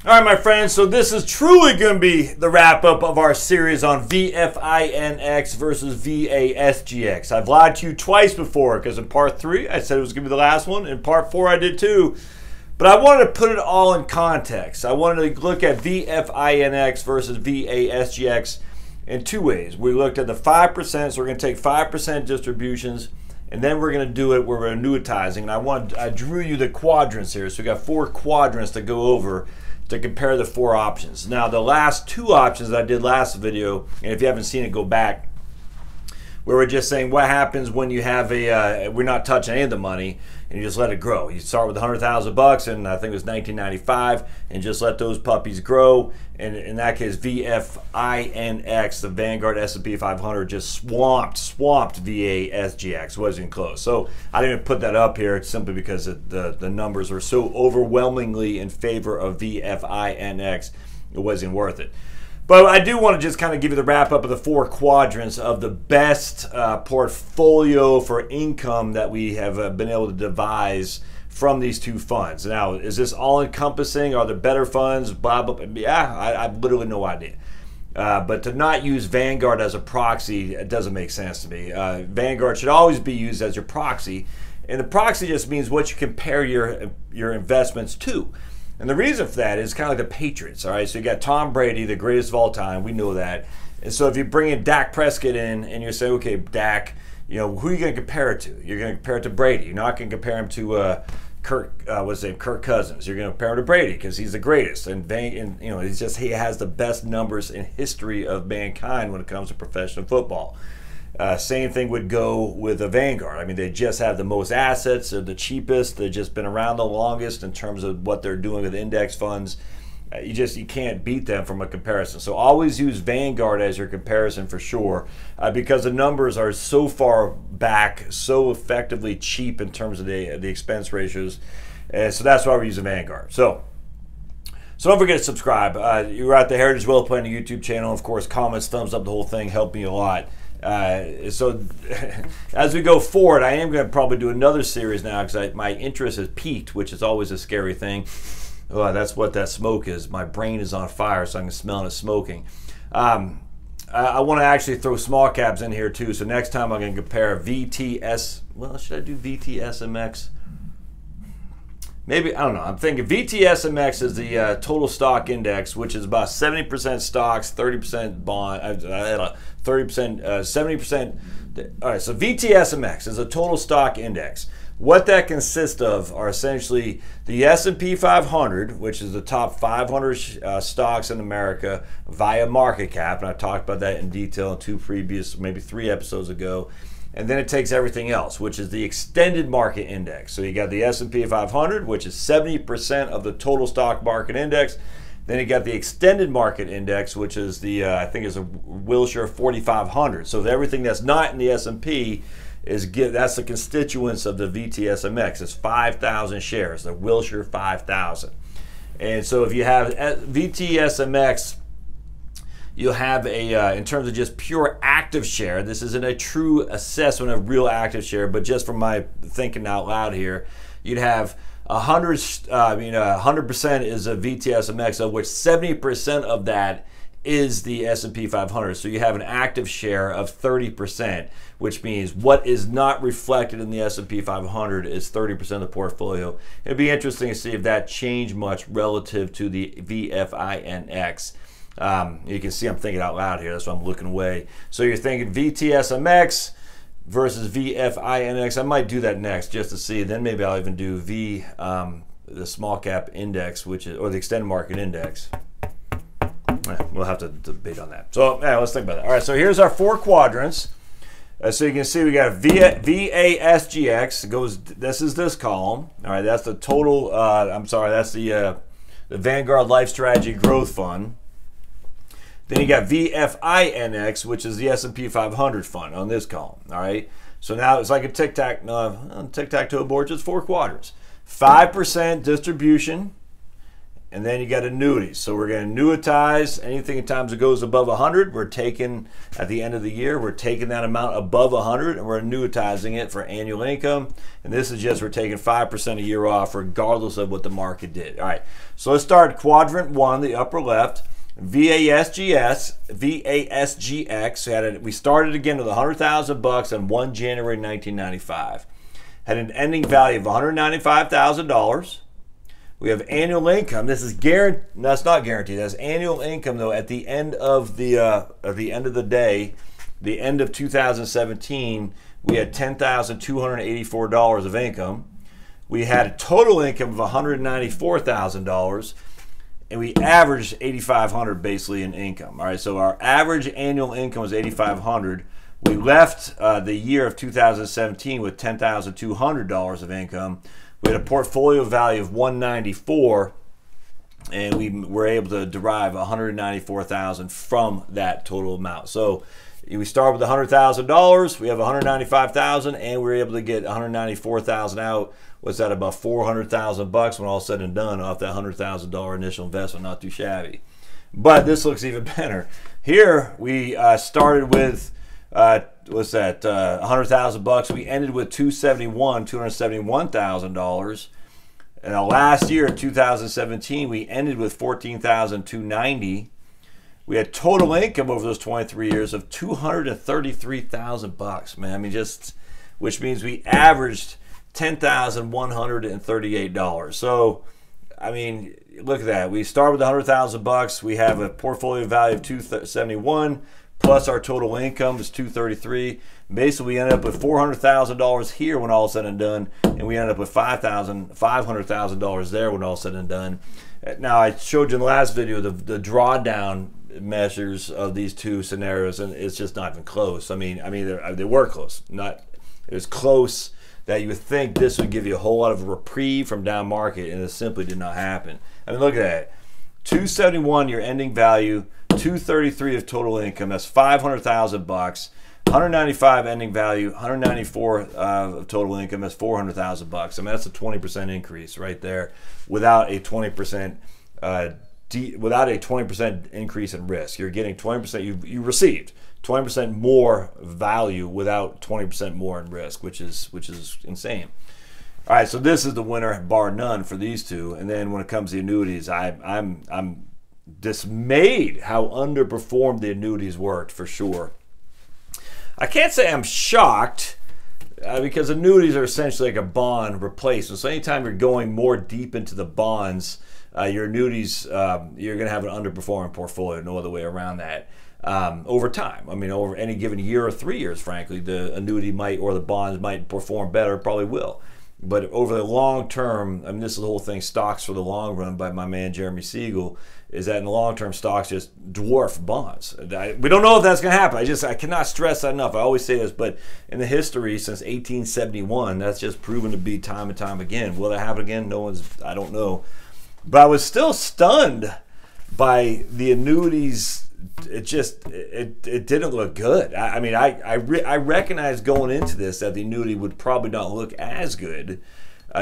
All right, my friends, so this is truly going to be the wrap-up of our series on VFINX versus VASGX. I've lied to you twice before, because in part 3, I said it was going to be the last one. In part 4, I did too. But I wanted to put it all in context. I wanted to look at VFINX versus VASGX in two ways. We looked at the 5%, so we're going to take 5% distributions, and then we're going to do it where we're annuitizing. And I drew you the quadrants here. So we got 4 quadrants to go over to compare the 4 options. Now, the last 2 options that I did last video, and if you haven't seen it, go back, where we're just saying what happens when you have we're not touching any of the money and you just let it grow. You start with $100,000 and I think it was 1995 and just let those puppies grow. And in that case, VFINX, the Vanguard S&P 500, just swamped VASGX. Wasn't close. So I didn't even put that up here. It's simply because the numbers are so overwhelmingly in favor of VFINX, it wasn't worth it. But I do want to just kind of give you the wrap up of the 4 quadrants of the best portfolio for income that we have been able to devise from these 2 funds. Now, is this all encompassing? Are there better funds? Blah, blah, blah. Yeah, I have literally no idea. But to not use Vanguard as a proxy, it doesn't make sense to me. Vanguard should always be used as your proxy. And the proxy just means what you compare your investments to. And the reason for that is kind of like the Patriots, all right? So you got Tom Brady, the greatest of all time. We know that. And so if you bring in Dak Prescott in and you say, okay, Dak, you know, who are you going to compare it to? You're going to compare it to Brady. You're not going to compare him to Kirk Cousins. You're going to compare him to Brady because he's the greatest. And you know, he has the best numbers in history of mankind when it comes to professional football. Same thing would go with the Vanguard. I mean, they just have the most assets. They're the cheapest. They've just been around the longest in terms of what they're doing with index funds. You can't beat them from a comparison. So always use Vanguard as your comparison for sure, because the numbers are so far back, so effectively cheap in terms of the expense ratios. So that's why we're using Vanguard. So don't forget to subscribe. You're at the Heritage Wealth Planning YouTube channel. Of course, comments, thumbs up, the whole thing help me a lot. So as we go forward, I am going to probably do another series now because my interest has peaked, which is always a scary thing. Oh, that's what that smoke is. My brain is on fire, so I can smell it smoking. I want to actually throw small caps in here too. So next time I'm going to compare VTS. Well, should I do VTSMX? Maybe, I don't know. I'm thinking VTSMX is the total stock index, which is about 70% stocks, 30% bond, 30%, 70%. All right, so VTSMX is a total stock index. What that consists of are essentially the S&P 500, which is the top 500 stocks in America via market cap, and I talked about that in detail in 2 previous, maybe 3 episodes ago. And then it takes everything else, which is the extended market index. So you got the S&P 500, which is 70% of the total stock market index. Then you got the extended market index, which is the, I think is a Wilshire 4500. So everything that's not in the S&P that's the constituents of the VTSMX. It's 5,000 shares, the Wilshire 5,000. And so if you have VTSMX, you'll have in terms of just pure active share, this isn't a true assessment of real active share, but just from my thinking out loud here, you'd have 100% is a VTSMX, of which 70% of that is the S&P 500. So you have an active share of 30%, which means what is not reflected in the S&P 500 is 30% of the portfolio. It'd be interesting to see if that changed much relative to the VFINX. You can see I'm thinking out loud here, that's why I'm looking away. So you're thinking VTSMX versus VFINX. I might do that next just to see. Then maybe I'll even do the small cap index, or the extended market index. We'll have to debate on that. So let's think about that. All right, so here's our 4 quadrants. So you can see we got VASGX. This is this column. All right, that's the total. That's the Vanguard Life Strategy Growth Fund. Then you got VFINX, which is the S&P 500 fund on this column. All right. So now it's like a tic-tac-toe board, just 4 quadrants. 5% distribution And then you got annuities. So we're going to annuitize anything times it goes above 100. We're taking, at the end of the year, we're taking that amount above 100 and we're annuitizing it for annual income. And this is just, we're taking 5% a year off regardless of what the market did. All right, so let's start quadrant 1, the upper left. VASGX. We started again with $100,000 on 1 January 1995. Had an ending value of $195,000. We have annual income. This is guaranteed. That's not guaranteed. That's annual income though. At the end of the day, the end of 2017, we had $10,284 of income. We had a total income of $194,000, and we averaged $8,500 basically in income. All right, so our average annual income was $8,500. We left the year of 2017 with $10,200 of income. We had a portfolio value of $194, and we were able to derive $194,000 from that total amount. So we start with $100,000, we have $195,000, and we were able to get $194,000 out. What's that, about $400,000 when all said and done off that $100,000 initial investment? Not too shabby. But this looks even better. Here we started with what's that? $100,000. We ended with $271,000. And last year, in 2017, we ended with $14,290. We had total income over those 23 years of $233,000. Man, I mean, just, which means we averaged $10,138. So, I mean, look at that. We start with $100,000. We have a portfolio value of $271. Plus our total income is $233. Basically, we ended up with $400,000 here when all is said and done, and we ended up with $500,000 there when all is said and done. Now, I showed you in the last video the drawdown measures of these two scenarios, and it's just not even close. I mean, they were close. It was close that you would think this would give you a whole lot of reprieve from down market, and it simply did not happen. I mean, look at that. 271 your ending value, 233 of total income. That's $500,000. 195 ending value, 194 of total income. That's $400,000. I mean, that's a 20% increase right there, without a 20% increase in risk. You're getting 20%. You received 20% more value without 20% more in risk, which is insane. All right, so this is the winner, bar none, for these two. And then when it comes to the annuities, I'm dismayed how underperformed the annuities worked, for sure. I can't say I'm shocked because annuities are essentially like a bond replacement. So anytime you're going more deep into the bonds, your annuities, you're going to have an underperforming portfolio. No other way around that. Over time, I mean, over any given year or 3 years, frankly, the annuity might, or the bonds might perform better, probably will. But over the long term, I mean, this is the whole thing, stocks for the long run by my man Jeremy Siegel, is that in the long term, stocks just dwarf bonds. We don't know if that's going to happen. I cannot stress that enough. I always say this, but in the history since 1871, that's just proven to be time and time again. Will that happen again? I don't know. But I was still stunned by the annuities. It didn't look good. I mean, I recognized going into this that the annuity would probably not look as good,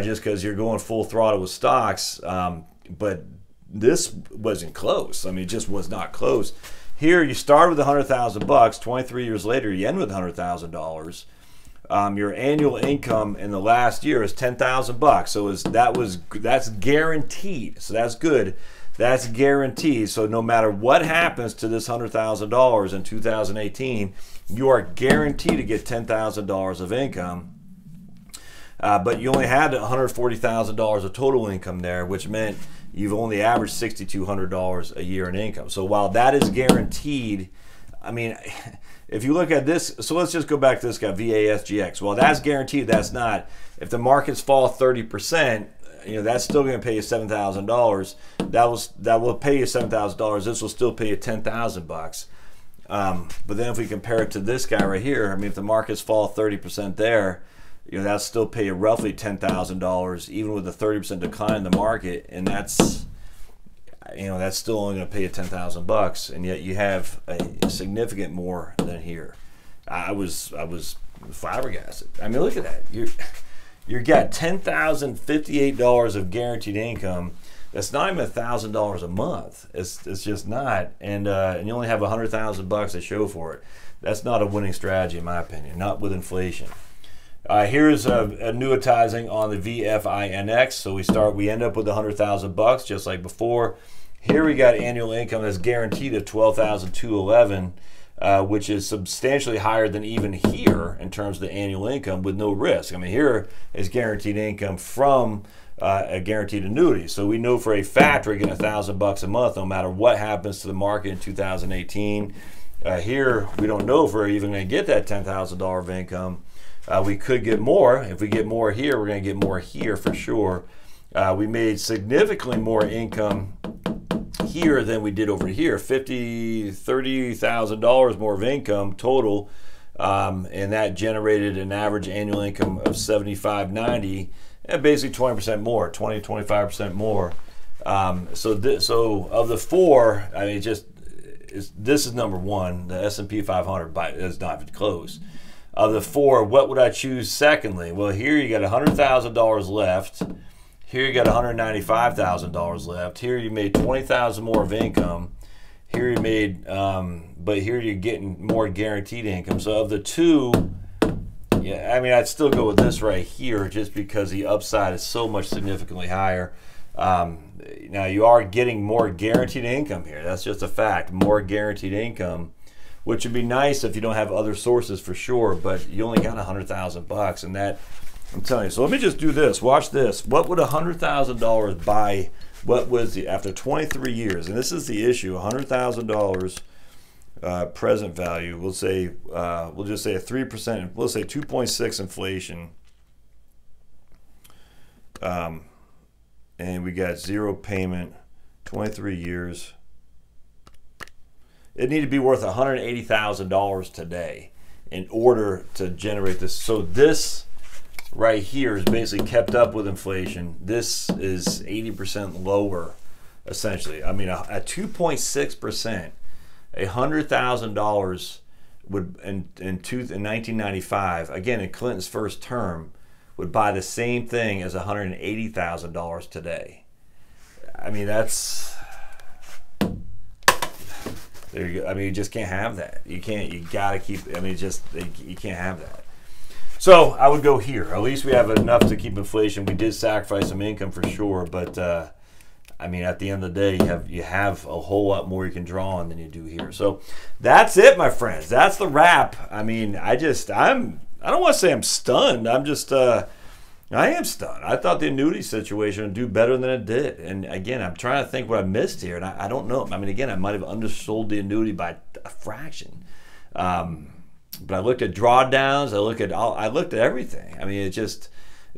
just because you're going full throttle with stocks. But this wasn't close. I mean, it just was not close. Here, you start with $100,000. 23 years later, you end with $100,000. Your annual income in the last year is $10,000. So that's guaranteed. So that's good. That's guaranteed. So no matter what happens to this $100,000 in 2018, you are guaranteed to get $10,000 of income. But you only had $140,000 of total income there, which meant you've only averaged $6,200 a year in income. So while that is guaranteed, I mean, if you look at this, so let's just go back to this guy, VASGX. Well, that's guaranteed. That's not. If the markets fall 30%, that's still going to pay you $7,000. That will pay you $7,000. This will still pay you $10,000. But then if we compare it to this guy right here, I mean, if the markets fall 30% there, that'll still pay you roughly $10,000, even with a 30% decline in the market, and that's still only going to pay you $10,000, and yet you have a significant more than here. I was flabbergasted. I mean, look at that. You got $10,058 of guaranteed income. That's not even $1,000 a month. It's just not, and you only have $100,000 to show for it. That's not a winning strategy, in my opinion. Not with inflation. Here's annuitizing on the VFINX. So we end up with $100,000 just like before. Here we got annual income that's guaranteed at $12,211, which is substantially higher than even here in terms of the annual income with no risk. I mean, here is guaranteed income from a guaranteed annuity. So we know for a fact we're getting $1,000 a month no matter what happens to the market in 2018. Here we don't know if we're even going to get that $10,000 of income. We could get more. If we get more here, we're going to get more here for sure. We made significantly more income here than we did over here. $30,000 more of income total, and that generated an average annual income of $75.90, and basically 20% more, 20-25% more. So of the four, I mean, this is number one. The S&P 500 is not even close. Of the four, what would I choose secondly? Well, here you got $100,000 left. Here you got $195,000 left. Here you made $20,000 more of income. Here you made, but here you're getting more guaranteed income. So of the two, yeah, I mean, I'd still go with this right here just because the upside is so much significantly higher. Now you are getting more guaranteed income here. That's just a fact. More guaranteed income, which would be nice if you don't have other sources for sure. But you only got $100,000, and that, I'm telling you. So let me just do this. Watch this. What would $100,000 buy? What was the after 23 years? And this is the issue. $100,000 present value. We'll say we'll just say a 3%. We'll say 2.6 inflation. And we got zero payment, 23 years. It needed to be worth $180,000 today in order to generate this. So this right here is basically kept up with inflation. This is 80% lower, essentially. I mean, at 2.6%, $100,000 would in 1995, again in Clinton's first term, would buy the same thing as $180,000 today. I mean, that's, there you go. I mean, you just can't have that. You can't. You gotta keep. I mean, you can't have that. So I would go here. At least we have enough to keep inflation. We did sacrifice some income for sure, but I mean, at the end of the day, you have a whole lot more you can draw on than you do here. So that's it, my friends. That's the wrap. I mean, I don't want to say I'm stunned. I'm just, I am stunned. I thought the annuity situation would do better than it did. And again, I'm trying to think what I missed here, and I don't know. I mean, again, I might have undersold the annuity by a fraction. But I looked at drawdowns. I looked at everything. I mean, it just,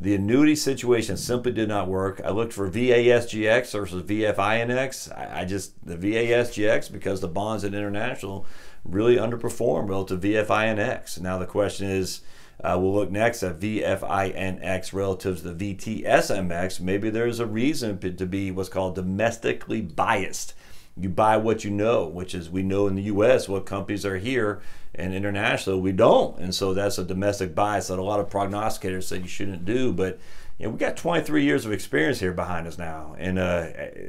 the annuity situation simply did not work. I looked for VASGX versus VFINX. The VASGX, because the bonds at international really underperform relative to VFINX. Now the question is, we'll look next at VFINX relative to the VTSMX. Maybe there's a reason to be what's called domestically biased. You buy what you know, which is we know in the U.S. what companies are here, and international we don't. And so that's a domestic bias that a lot of prognosticators say you shouldn't do. But you know, we got 23 years of experience here behind us now. And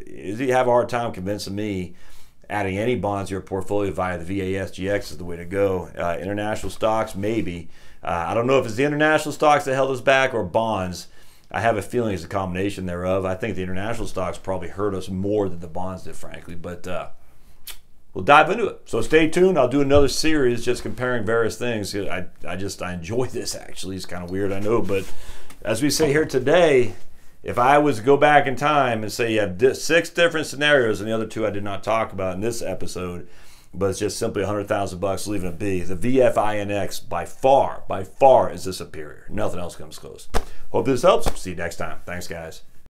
you have a hard time convincing me adding any bonds to your portfolio via the VASGX is the way to go. International stocks, maybe. I don't know if it's the international stocks that held us back or bonds. I have a feeling it's a combination thereof. I think the international stocks probably hurt us more than the bonds did, frankly. But we'll dive into it. So stay tuned. I'll do another series just comparing various things. I enjoy this, actually. It's kind of weird, I know. But as we say here today, if I was to go back in time and say you have 6 different scenarios, and the other 2 I did not talk about in this episode, but it's just simply $100,000 leaving it be. The VFINX by far is the superior. Nothing else comes close. Hope this helps. See you next time. Thanks, guys.